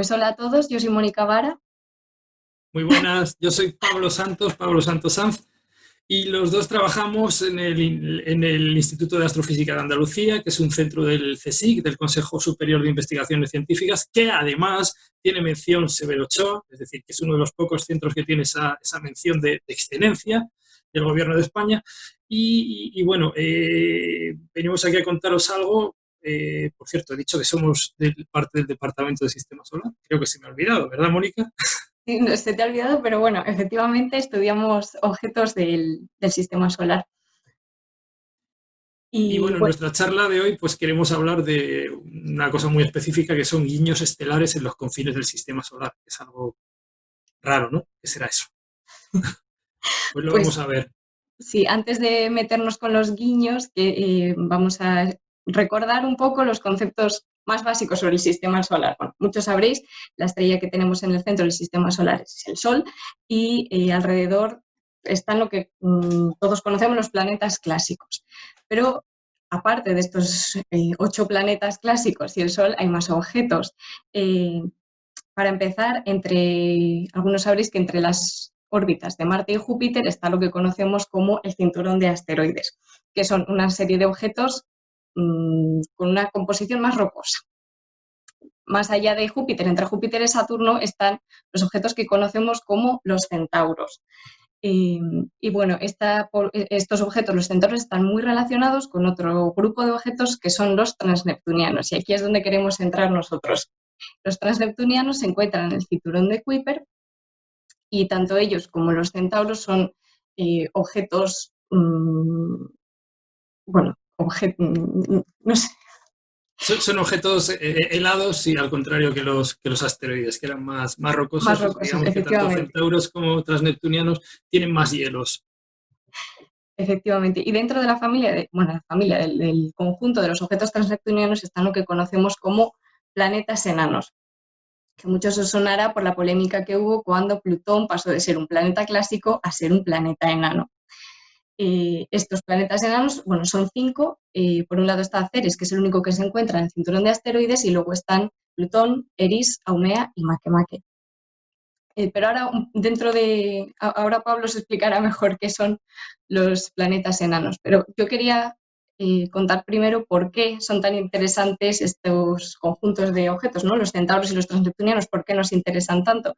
Pues hola a todos, yo soy Mónica Vara. Muy buenas, yo soy Pablo Santos Sanz, y los dos trabajamos en el Instituto de Astrofísica de Andalucía, que es un centro del CSIC, del Consejo Superior de Investigaciones Científicas, que además tiene mención Severo Ochoa, es decir, que es uno de los pocos centros que tiene esa mención de excelencia del Gobierno de España. Bueno, venimos aquí a contaros algo. Por cierto, he dicho que somos parte del Departamento de Sistema Solar. Creo que se me ha olvidado, ¿verdad, Mónica? Sí, no, se te ha olvidado, pero bueno, efectivamente estudiamos objetos del sistema solar. Y Y bueno, en bueno, nuestra charla de hoy pues queremos hablar de una cosa muy específica, que son guiños estelares en los confines del sistema solar. Es algo raro, ¿no? ¿Qué será eso? Pues lo vamos pues a ver. sí, antes de meternos con los guiños, vamos a recordar un poco los conceptos más básicos sobre el sistema solar. Bueno, muchos sabréis, la estrella que tenemos en el centro del sistema solar es el Sol y alrededor están lo que todos conocemos los planetas clásicos. Pero aparte de estos 8 planetas clásicos y el Sol, hay más objetos. Eh, para empezar, algunos sabréis que entre las órbitas de Marte y Júpiter está lo que conocemos como el cinturón de asteroides, que son una serie de objetos con una composición más rocosa. Más allá de Júpiter, entre Júpiter y Saturno, están los objetos que conocemos como los centauros. Y bueno, estos objetos, los centauros, están muy relacionados con otro grupo de objetos que son los transneptunianos. Y aquí es donde queremos entrar nosotros. Los transneptunianos se encuentran en el cinturón de Kuiper y tanto ellos como los centauros son objetos, bueno, no sé, Son objetos helados, y al contrario que los asteroides, que eran más más rocosos. rocosos, Digamos que tanto efectivamente. centauros como transneptunianos tienen más hielos. Efectivamente. Y dentro de la familia, la familia del conjunto de los objetos transneptunianos están lo que conocemos como planetas enanos, que a muchos os sonará por la polémica que hubo cuando Plutón pasó de ser un planeta clásico a ser un planeta enano. Estos planetas enanos, bueno, son 5. Por un lado está Ceres, que es el único que se encuentra en el cinturón de asteroides, y luego están Plutón, Eris, Haumea y Makemake. Pero ahora, ahora Pablo os explicará mejor qué son los planetas enanos. Pero yo quería contar primero por qué son tan interesantes estos conjuntos de objetos, ¿no? Los centauros y los transneptunianos, ¿por qué nos interesan tanto?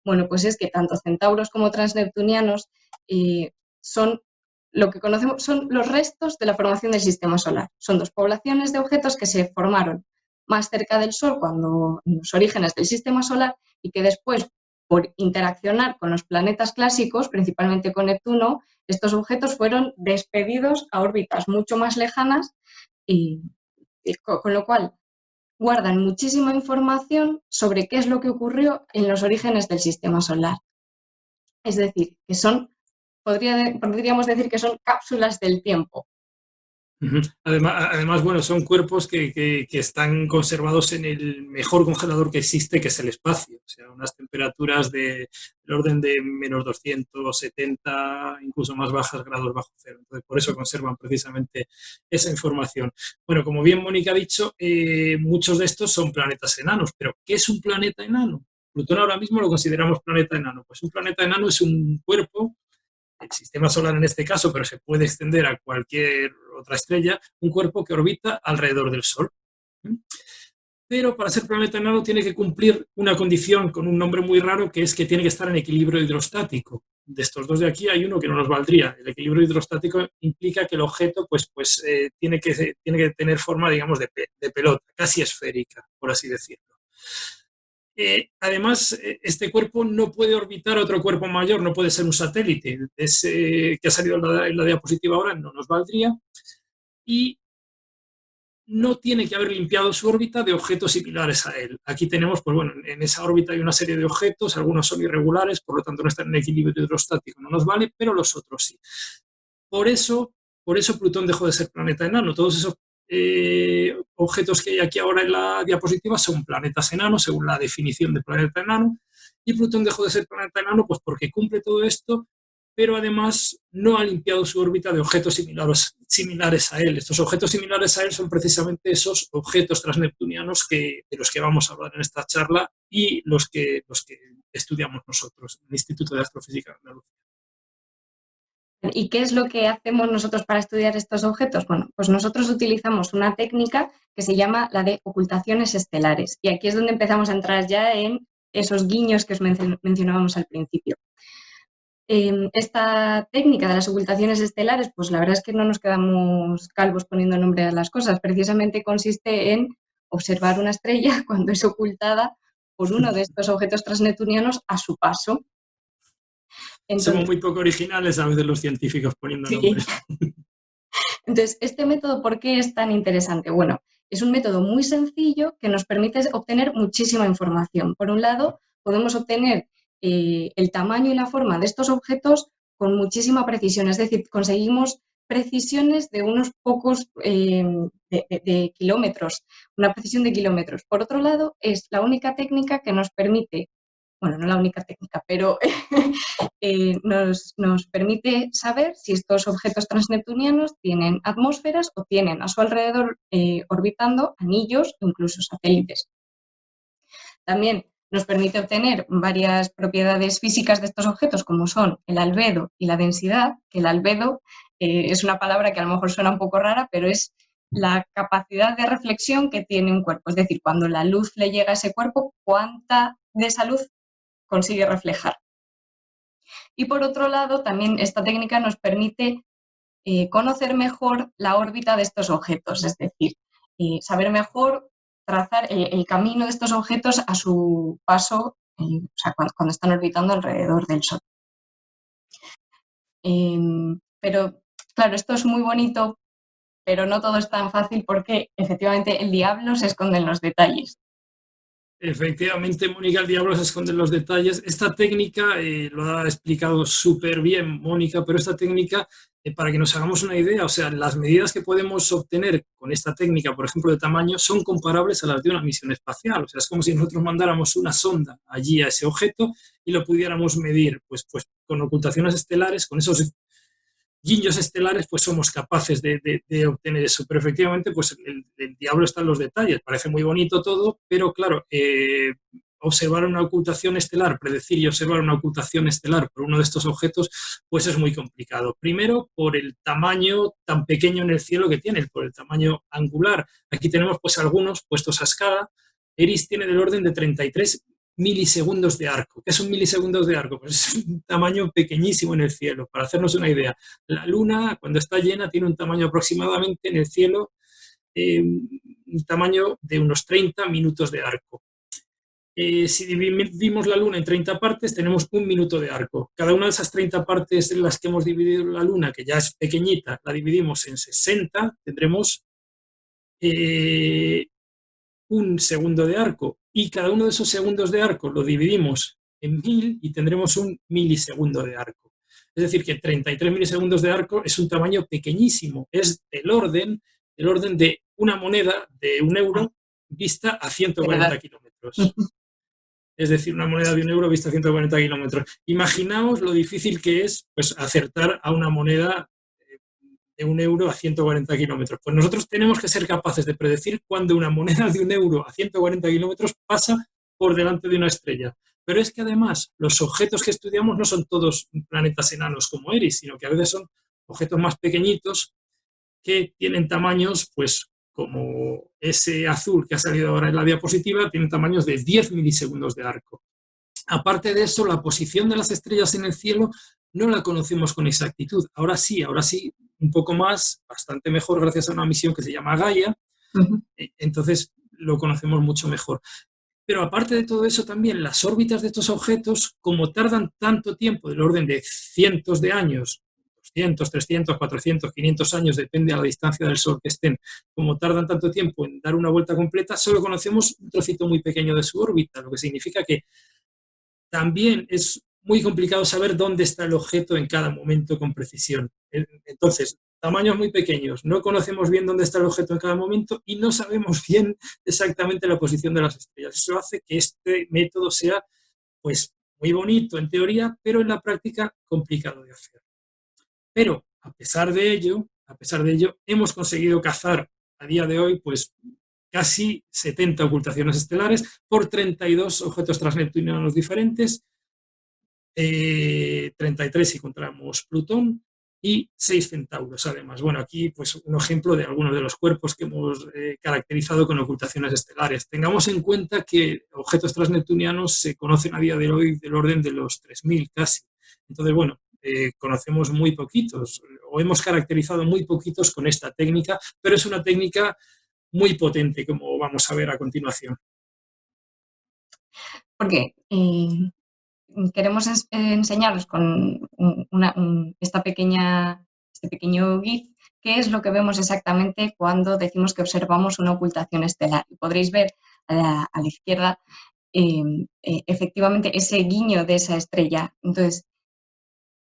Bueno, pues es que tanto centauros como transneptunianos son lo que conocemos, son los restos de la formación del sistema solar. Son 2 poblaciones de objetos que se formaron más cerca del Sol cuando en los orígenes del sistema solar, y que después, por interaccionar con los planetas clásicos, principalmente con Neptuno, estos objetos fueron despedidos a órbitas mucho más lejanas, y con lo cual guardan muchísima información sobre qué es lo que ocurrió en los orígenes del sistema solar. Es decir, que podríamos decir que son cápsulas del tiempo. Además, bueno, son cuerpos que están conservados en el mejor congelador que existe, que es el espacio. O sea, unas temperaturas del orden de -270, incluso más bajas, grados bajo cero. Entonces, por eso conservan precisamente esa información. Bueno, como bien Mónica ha dicho, muchos de estos son planetas enanos. Pero, ¿qué es un planeta enano? Plutón ahora mismo lo consideramos planeta enano. Pues un planeta enano es un cuerpo, el sistema solar en este caso, pero se puede extender a cualquier otra estrella, un cuerpo que orbita alrededor del Sol. Pero para ser planeta enano tiene que cumplir una condición con un nombre muy raro, que es que tiene que estar en equilibrio hidrostático. De estos dos de aquí hay uno que no nos valdría. El equilibrio hidrostático implica que el objeto tiene que tener forma, digamos, de pelota, casi esférica, por así decirlo. Además, este cuerpo no puede orbitar otro cuerpo mayor, no puede ser un satélite. Que ha salido en la diapositiva ahora no nos valdría, y no tiene que haber limpiado su órbita de objetos similares a él. Aquí tenemos, pues bueno, en esa órbita hay una serie de objetos, algunos son irregulares, por lo tanto no están en equilibrio hidrostático, no nos vale, pero los otros sí. Por eso Plutón dejó de ser planeta enano. Todos esos objetos que hay aquí ahora en la diapositiva son planetas enanos, según la definición de planeta enano, y Plutón dejó de ser planeta enano pues porque cumple todo esto, pero además no ha limpiado su órbita de objetos similares a él. Estos objetos similares a él son precisamente esos objetos transneptunianos de los que vamos a hablar en esta charla, y los que estudiamos nosotros en el Instituto de Astrofísica de Andalucía. ¿Y qué es lo que hacemos nosotros para estudiar estos objetos? Bueno, pues nosotros utilizamos una técnica que se llama la de ocultaciones estelares. Y aquí es donde empezamos a entrar ya en esos guiños que os mencionábamos al principio. Esta técnica de las ocultaciones estelares, pues la verdad es que no nos quedamos calvos poniendo nombre a las cosas. Precisamente consiste en observar una estrella cuando es ocultada por uno de estos objetos transneptunianos a su paso. Somos Entonces, muy poco originales a veces los científicos poniendo sí. nombres. Entonces, ¿este método por qué es tan interesante? Bueno, es un método muy sencillo que nos permite obtener muchísima información. Por un lado, podemos obtener el tamaño y la forma de estos objetos con muchísima precisión, es decir, conseguimos precisiones de unos pocos de kilómetros, una precisión de kilómetros. Por otro lado, es la única técnica que nos permite, bueno, no la única técnica, pero nos permite saber si estos objetos transneptunianos tienen atmósferas o tienen a su alrededor orbitando anillos o incluso satélites. También nos permite obtener varias propiedades físicas de estos objetos, como son el albedo y la densidad, que el albedo es una palabra que a lo mejor suena un poco rara, pero es la capacidad de reflexión que tiene un cuerpo. Es decir, cuando la luz le llega a ese cuerpo, cuánta de esa luz consigue reflejar. Y por otro lado, también esta técnica nos permite conocer mejor la órbita de estos objetos, es decir, saber mejor trazar el camino de estos objetos a su paso, o sea, cuando están orbitando alrededor del Sol. Pero, claro, esto es muy bonito, pero no todo es tan fácil porque efectivamente el diablo se esconde en los detalles. Efectivamente, Mónica, el diablo se esconde en los detalles. Esta técnica, lo ha explicado súper bien Mónica, pero esta técnica, para que nos hagamos una idea, o sea, las medidas que podemos obtener con esta técnica, por ejemplo, de tamaño, son comparables a las de una misión espacial. O sea, es como si nosotros mandáramos una sonda allí a ese objeto y lo pudiéramos medir, pues con ocultaciones estelares, con esos guiños estelares, pues somos capaces de obtener eso. Pero efectivamente, pues el diablo está en los detalles. Parece muy bonito todo, pero claro, observar una ocultación estelar, predecir y observar una ocultación estelar por uno de estos objetos, pues es muy complicado. Primero, por el tamaño tan pequeño en el cielo que tiene, por el tamaño angular. Aquí tenemos pues algunos puestos a escala. Eris tiene del orden de 33 milisegundos de arco. ¿Qué son milisegundos de arco? Pues es un tamaño pequeñísimo en el cielo. Para hacernos una idea, la Luna, cuando está llena, tiene un tamaño aproximadamente en el cielo, un tamaño de unos 30 minutos de arco. Si dividimos la Luna en 30 partes, tenemos un minuto de arco. Cada una de esas 30 partes en las que hemos dividido la Luna, que ya es pequeñita, la dividimos en 60, tendremos un segundo de arco. Y cada uno de esos segundos de arco lo dividimos en 1000 y tendremos un milisegundo de arco. Es decir, que 33 milisegundos de arco es un tamaño pequeñísimo. Es del orden de una moneda de un euro vista a 140 kilómetros. Es decir, una moneda de un euro vista a 140 kilómetros. Imaginaos lo difícil que es pues, acertar a una moneda de un euro a 140 kilómetros. Pues nosotros tenemos que ser capaces de predecir cuándo una moneda de un euro a 140 kilómetros pasa por delante de una estrella. Pero es que además los objetos que estudiamos no son todos planetas enanos como Eris, sino que a veces son objetos más pequeñitos que tienen tamaños, pues como ese azul que ha salido ahora en la diapositiva, tienen tamaños de 10 milisegundos de arco. Aparte de eso, la posición de las estrellas en el cielo no la conocemos con exactitud. Ahora sí, un poco más, bastante mejor gracias a una misión que se llama Gaia. Entonces lo conocemos mucho mejor. Pero aparte de todo eso también, las órbitas de estos objetos, como tardan tanto tiempo, del orden de cientos de años, 200, 300, 400, 500 años, depende de la distancia del Sol que estén, como tardan tanto tiempo en dar una vuelta completa, solo conocemos un trocito muy pequeño de su órbita, lo que significa que también es muy complicado saber dónde está el objeto en cada momento con precisión. Entonces, tamaños muy pequeños, no conocemos bien dónde está el objeto en cada momento y no sabemos bien exactamente la posición de las estrellas. Eso hace que este método sea pues, muy bonito en teoría, pero en la práctica complicado de hacer. Pero a pesar de ello, hemos conseguido cazar a día de hoy pues, casi 70 ocultaciones estelares por 32 objetos transneptunianos diferentes, 33 si contamos Plutón, y 6 centauros además. Bueno, aquí pues un ejemplo de algunos de los cuerpos que hemos caracterizado con ocultaciones estelares. Tengamos en cuenta que objetos transneptunianos se conocen a día de hoy del orden de los 3000 casi. Entonces, bueno, conocemos muy poquitos, o hemos caracterizado muy poquitos con esta técnica, pero es una técnica muy potente, como vamos a ver a continuación. Porque queremos enseñaros con este pequeño GIF qué es lo que vemos exactamente cuando decimos que observamos una ocultación estelar. Y podréis ver a la izquierda efectivamente ese guiño de esa estrella. Entonces,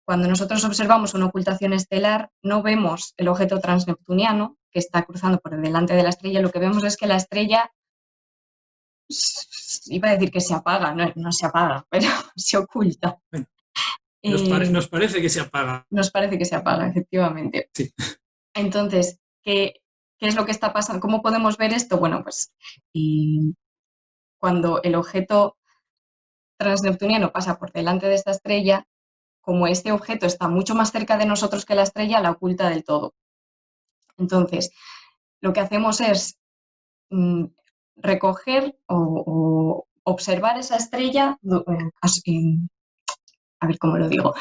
cuando nosotros observamos una ocultación estelar, no vemos el objeto transneptuniano que está cruzando por delante de la estrella, lo que vemos es que la estrella, iba a decir que se apaga, no se apaga, pero se oculta. Bueno, nos parece que se apaga. Nos parece que se apaga, efectivamente. Sí. Entonces, ¿qué es lo que está pasando? ¿Cómo podemos ver esto? Bueno, pues cuando el objeto transneptuniano pasa por delante de esta estrella, como este objeto está mucho más cerca de nosotros que la estrella, la oculta del todo. Entonces, lo que hacemos es recoger o observar esa estrella, a ver cómo lo digo,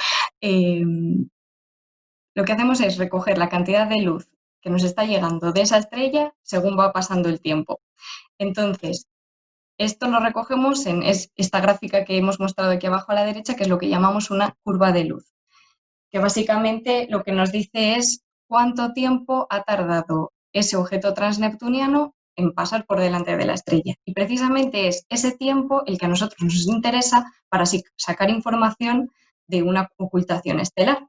lo que hacemos es recoger la cantidad de luz que nos está llegando de esa estrella según va pasando el tiempo. Entonces, esto lo recogemos en esta gráfica que hemos mostrado aquí abajo a la derecha, que es lo que llamamos una curva de luz, que básicamente lo que nos dice es cuánto tiempo ha tardado ese objeto transneptuniano en pasar por delante de la estrella. Y precisamente es ese tiempo el que a nosotros nos interesa para sacar información de una ocultación estelar.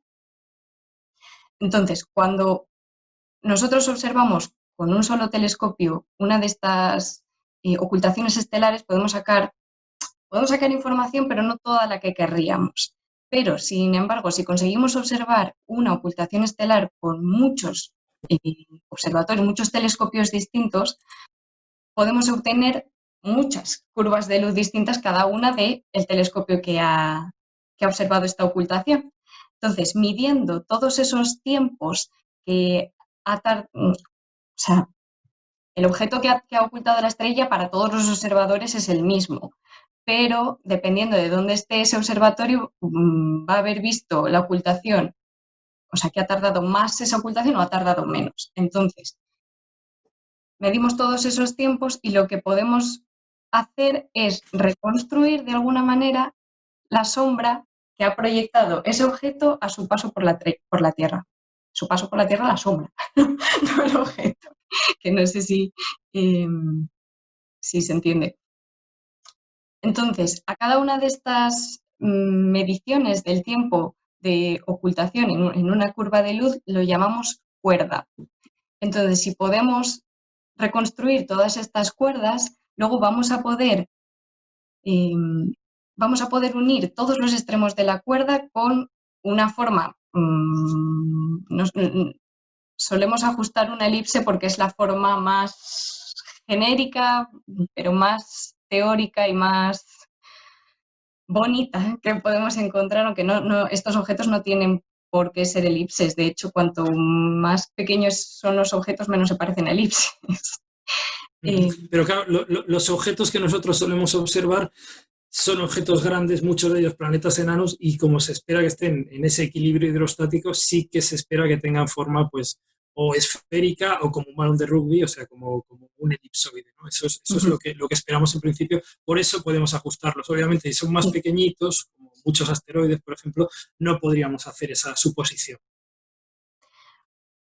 Entonces, cuando nosotros observamos con un solo telescopio una de estas ocultaciones estelares, podemos sacar información, pero no toda la que querríamos. Pero, sin embargo, si conseguimos observar una ocultación estelar con muchos observatorios, muchos telescopios distintos, podemos obtener muchas curvas de luz distintas, cada una del telescopio que ha observado esta ocultación. Entonces, midiendo todos esos tiempos que el objeto que ha ocultado la estrella para todos los observadores es el mismo, pero dependiendo de dónde esté ese observatorio, va a haber visto la ocultación, o sea, que ha tardado más esa ocultación o ha tardado menos. Entonces, medimos todos esos tiempos y lo que podemos hacer es reconstruir de alguna manera la sombra que ha proyectado ese objeto a su paso por la Tierra. Su paso por la Tierra, la sombra, no el objeto, que no sé si se entiende. Entonces, a cada una de estas mediciones del tiempo de ocultación en una curva de luz lo llamamos cuerda. Entonces, si podemos reconstruir todas estas cuerdas, luego vamos a poder unir todos los extremos de la cuerda con una forma. Solemos ajustar una elipse porque es la forma más genérica, pero más teórica y más bonita que podemos encontrar, aunque estos objetos no tienen por qué ser elipses. De hecho, cuanto más pequeños son los objetos, menos se parecen a elipses. Pero claro, los objetos que nosotros solemos observar son objetos grandes, muchos de ellos planetas enanos, y como se espera que estén en ese equilibrio hidrostático, sí que se espera que tengan forma pues o esférica o como un balón de rugby, o sea, como un elipsoide, ¿no? Eso es lo que esperamos en principio, por eso podemos ajustarlos. Obviamente, si son más pequeñitos, como muchos asteroides, por ejemplo, no podríamos hacer esa suposición.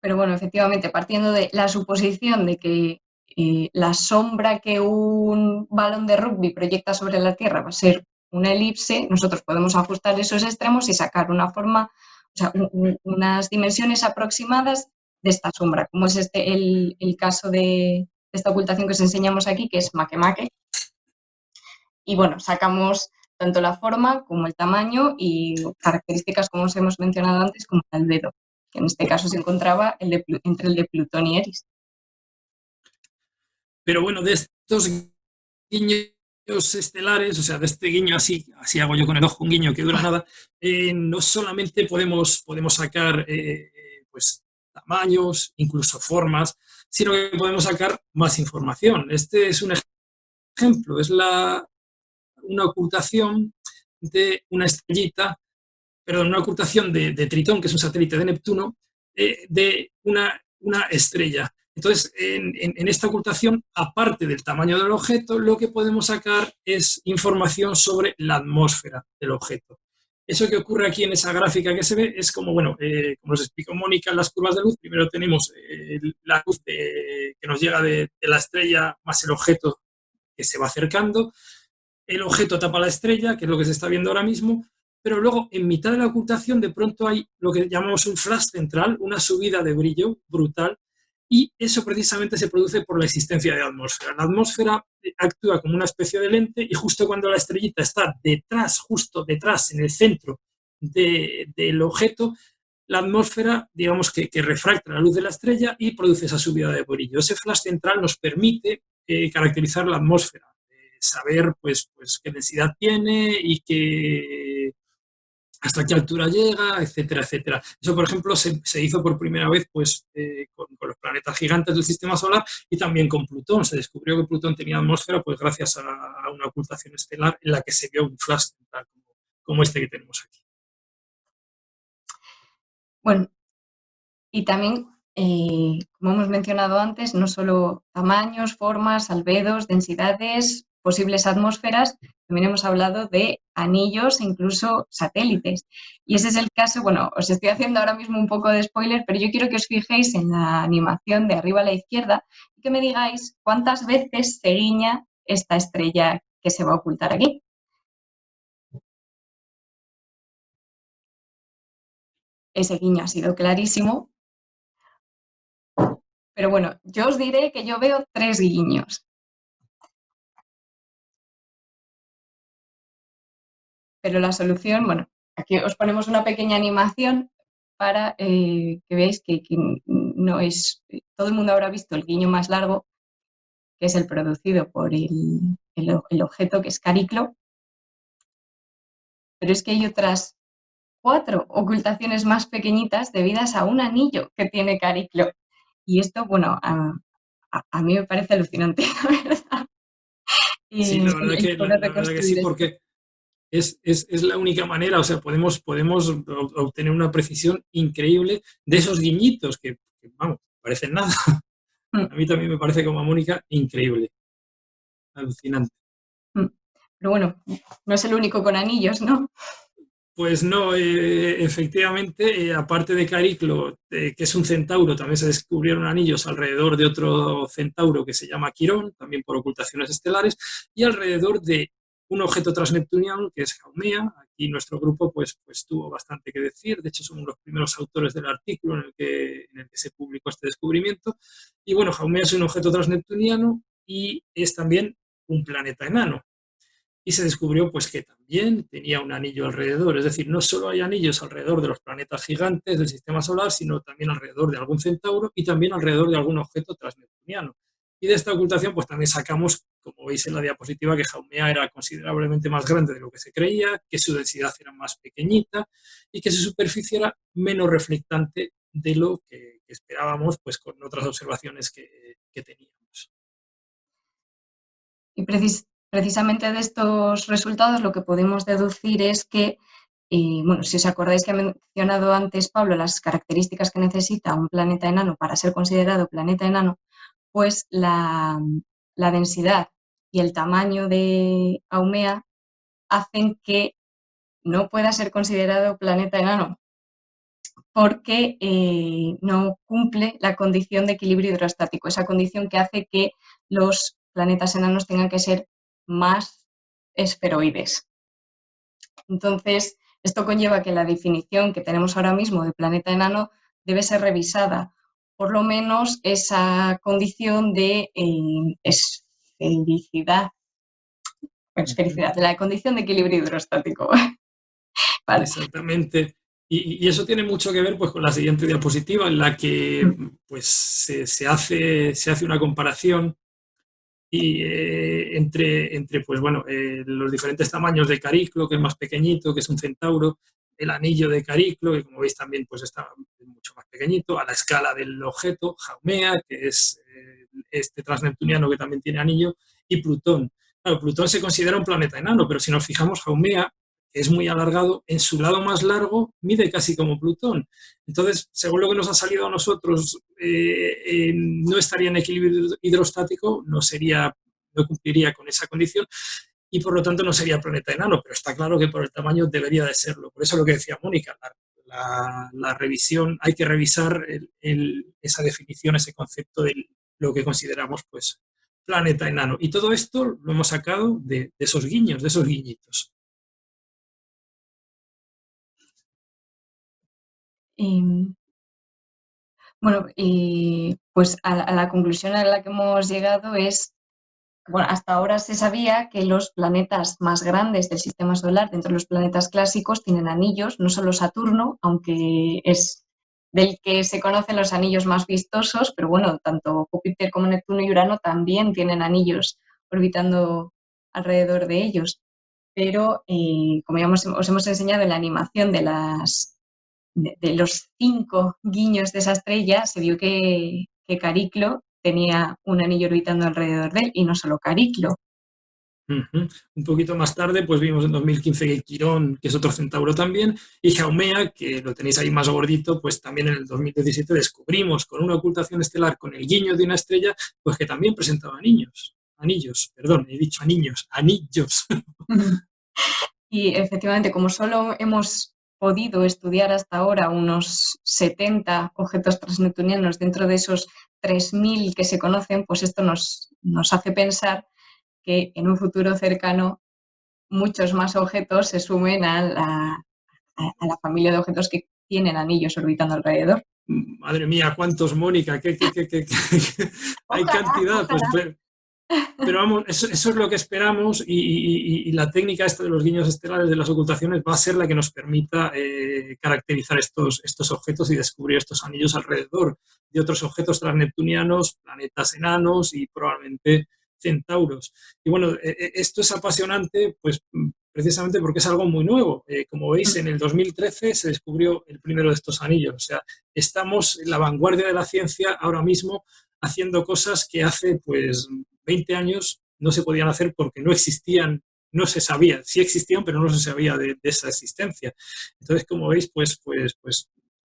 Pero bueno, efectivamente, partiendo de la suposición de que la sombra que un balón de rugby proyecta sobre la Tierra va a ser una elipse, nosotros podemos ajustar esos extremos y sacar una forma, o sea, unas dimensiones aproximadas de esta sombra, como es el caso de esta ocultación que os enseñamos aquí, que es Makemake. Y bueno, sacamos tanto la forma como el tamaño y características, como os hemos mencionado antes, como el albedo, que en este caso se encontraba entre el de Plutón y Eris. Pero bueno, de estos guiños estelares, o sea, de este guiño así hago yo con el ojo, un guiño que dura nada, no solamente podemos sacar pues, tamaños, incluso formas, sino que podemos sacar más información. Este es un ejemplo, es una ocultación de una estrellita, perdón, una ocultación de Tritón, que es un satélite de Neptuno, de una estrella. Entonces, en esta ocultación, aparte del tamaño del objeto, lo que podemos sacar es información sobre la atmósfera del objeto. Eso que ocurre aquí en esa gráfica que se ve es como, bueno, como nos explicó Mónica en las curvas de luz, primero tenemos la luz que nos llega de la estrella más el objeto que se va acercando, el objeto tapa la estrella, que es lo que se está viendo ahora mismo, pero luego en mitad de la ocultación de pronto hay lo que llamamos un flash central, una subida de brillo brutal, y eso precisamente se produce por la existencia de atmósfera. La atmósfera actúa como una especie de lente y justo cuando la estrellita está detrás, justo detrás, en el centro del objeto, la atmósfera, digamos que refracta la luz de la estrella y produce esa subida de brillo. Ese flash central nos permite caracterizar la atmósfera, saber pues qué densidad tiene y hasta qué altura llega, etcétera, etcétera. Eso, por ejemplo, se hizo por primera vez pues, con los planetas gigantes del Sistema Solar y también con Plutón. Se descubrió que Plutón tenía atmósfera pues, gracias a una ocultación estelar en la que se vio un flash central como este que tenemos aquí. Bueno, y también, como hemos mencionado antes, no solo tamaños, formas, albedos, densidades, posibles atmósferas, también hemos hablado de anillos e incluso satélites. Y ese es el caso, bueno, os estoy haciendo ahora mismo un poco de spoiler, pero yo quiero que os fijéis en la animación de arriba a la izquierda y que me digáis cuántas veces se guiña esta estrella que se va a ocultar aquí. Ese guiño ha sido clarísimo. Pero bueno, yo os diré que yo veo 3 guiños. Pero la solución, bueno, aquí os ponemos una pequeña animación para que veáis que no es... Todo el mundo habrá visto el guiño más largo, que es el producido por el objeto que es Cariclo. Pero es que hay otras 4 ocultaciones más pequeñitas debidas a un anillo que tiene Cariclo. Y esto, bueno, a mí me parece alucinante, la verdad. Sí, la verdad Poder que sí, reconstruir esto. porque es la única manera, o sea, podemos obtener una precisión increíble de esos guiñitos que vamos, parecen nada. A mí también me parece, como a Mónica, increíble, alucinante. Pero bueno, no es el único con anillos, ¿no? Pues no, efectivamente, aparte de Cariclo, que es un centauro, también se descubrieron anillos alrededor de otro centauro que se llama Quirón, también por ocultaciones estelares, y alrededor de un objeto transneptuniano que es Haumea. Aquí nuestro grupo pues tuvo bastante que decir, de hecho somos los primeros autores del artículo en el que se publicó este descubrimiento. Y bueno, Haumea es un objeto transneptuniano y es también un planeta enano. Y se descubrió pues que también tenía un anillo alrededor, es decir, no solo hay anillos alrededor de los planetas gigantes del sistema solar, sino también alrededor de algún centauro y también alrededor de algún objeto transneptuniano. Y de esta ocultación pues también sacamos, como veis en la diapositiva, que Haumea era considerablemente más grande de lo que se creía, que su densidad era más pequeñita y que su superficie era menos reflectante de lo que esperábamos pues con otras observaciones que teníamos. Y precisamente de estos resultados lo que podemos deducir es que, bueno, si os acordáis que ha mencionado antes Pablo las características que necesita un planeta enano para ser considerado planeta enano, pues la densidad y el tamaño de Haumea hacen que no pueda ser considerado planeta enano porque no cumple la condición de equilibrio hidrostático, esa condición que hace que los planetas enanos tengan que ser más esferoides. Entonces, esto conlleva que la definición que tenemos ahora mismo de planeta enano debe ser revisada, por lo menos esa condición de esfericidad, la condición de equilibrio hidrostático. Vale. Exactamente. Y eso tiene mucho que ver pues, con la siguiente diapositiva, en la que pues, se hace una comparación y pues bueno, los diferentes tamaños de Cariclo, que es más pequeñito, que es un centauro, el anillo de Cariclo, que como veis también pues está mucho más pequeñito, a la escala del objeto, Haumea, que es este transneptuniano que también tiene anillo, y Plutón. Claro, Plutón se considera un planeta enano, pero si nos fijamos, Haumea, que es muy alargado, en su lado más largo mide casi como Plutón. Entonces, según lo que nos ha salido a nosotros, no estaría en equilibrio hidrostático, no cumpliría con esa condición y por lo tanto no sería planeta enano, pero está claro que por el tamaño debería de serlo. Por eso lo que decía Mónica, la revisión, hay que revisar esa definición, ese concepto de lo que consideramos pues planeta enano. Y todo esto lo hemos sacado de esos guiños, de esos guiñitos. Bueno, y pues a la conclusión a la que hemos llegado es, bueno, hasta ahora se sabía que los planetas más grandes del sistema solar, dentro de los planetas clásicos, tienen anillos, no solo Saturno, aunque es del que se conocen los anillos más vistosos, pero bueno, tanto Júpiter como Neptuno y Urano también tienen anillos orbitando alrededor de ellos. Pero, como ya os hemos enseñado en la animación de los 5 guiños de esa estrella, se vio que Cariclo tenía un anillo orbitando alrededor de él, y no solo Cariclo. Un poquito más tarde, pues vimos en 2015 que Quirón, que es otro centauro también, y Haumea, que lo tenéis ahí más gordito, pues también en el 2017 descubrimos con una ocultación estelar, con el guiño de una estrella, pues que también presentaba anillos, perdón, he dicho anillos. Y efectivamente, como solo hemos podido estudiar hasta ahora unos 70 objetos transneptunianos dentro de esos 3.000 que se conocen, pues esto nos hace pensar que en un futuro cercano muchos más objetos se sumen a la familia de objetos que tienen anillos orbitando alrededor. Madre mía, ¿cuántos, Mónica? Hay cantidad, pues, pero vamos, eso es lo que esperamos y la técnica esta de los guiños estelares, de las ocultaciones, va a ser la que nos permita caracterizar estos objetos y descubrir estos anillos alrededor de otros objetos transneptunianos, planetas enanos y probablemente centauros. Y bueno, esto es apasionante, pues precisamente porque es algo muy nuevo. Como veis, en el 2013 se descubrió el primero de estos anillos. O sea, estamos en la vanguardia de la ciencia ahora mismo haciendo cosas que hace pues 20 años no se podían hacer porque no existían, no se sabía, sí existían, pero no se sabía de esa existencia. Entonces, como veis, pues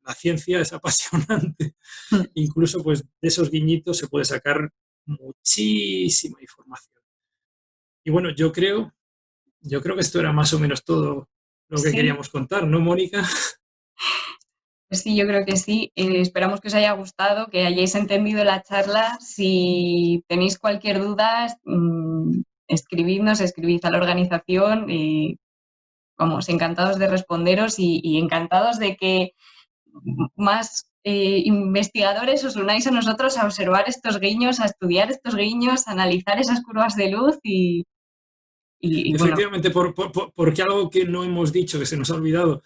la ciencia es apasionante. Incluso pues de esos guiñitos se puede sacar muchísima información. Y bueno, yo creo que esto era más o menos todo lo que queríamos contar, ¿no, Mónica? Pues sí, yo creo que sí. Esperamos que os haya gustado, que hayáis entendido la charla. Si tenéis cualquier duda, escribid a la organización. Vamos, encantados de responderos y encantados de que más investigadores os unáis a nosotros a observar estos guiños, a estudiar estos guiños, a analizar esas curvas de luz y efectivamente, bueno. Porque algo que no hemos dicho, que se nos ha olvidado,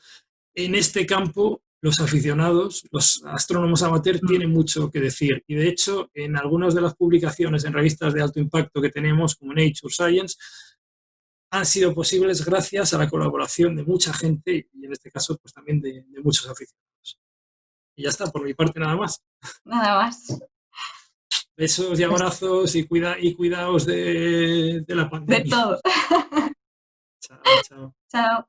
en este campo los aficionados, los astrónomos amateur, tienen mucho que decir. Y de hecho, en algunas de las publicaciones en revistas de alto impacto que tenemos, como Nature Science, han sido posibles gracias a la colaboración de mucha gente y en este caso pues también de muchos aficionados. Y ya está, por mi parte nada más. Nada más. Besos y abrazos y cuidaos de la pandemia. De todo. Chao, chao. Chao.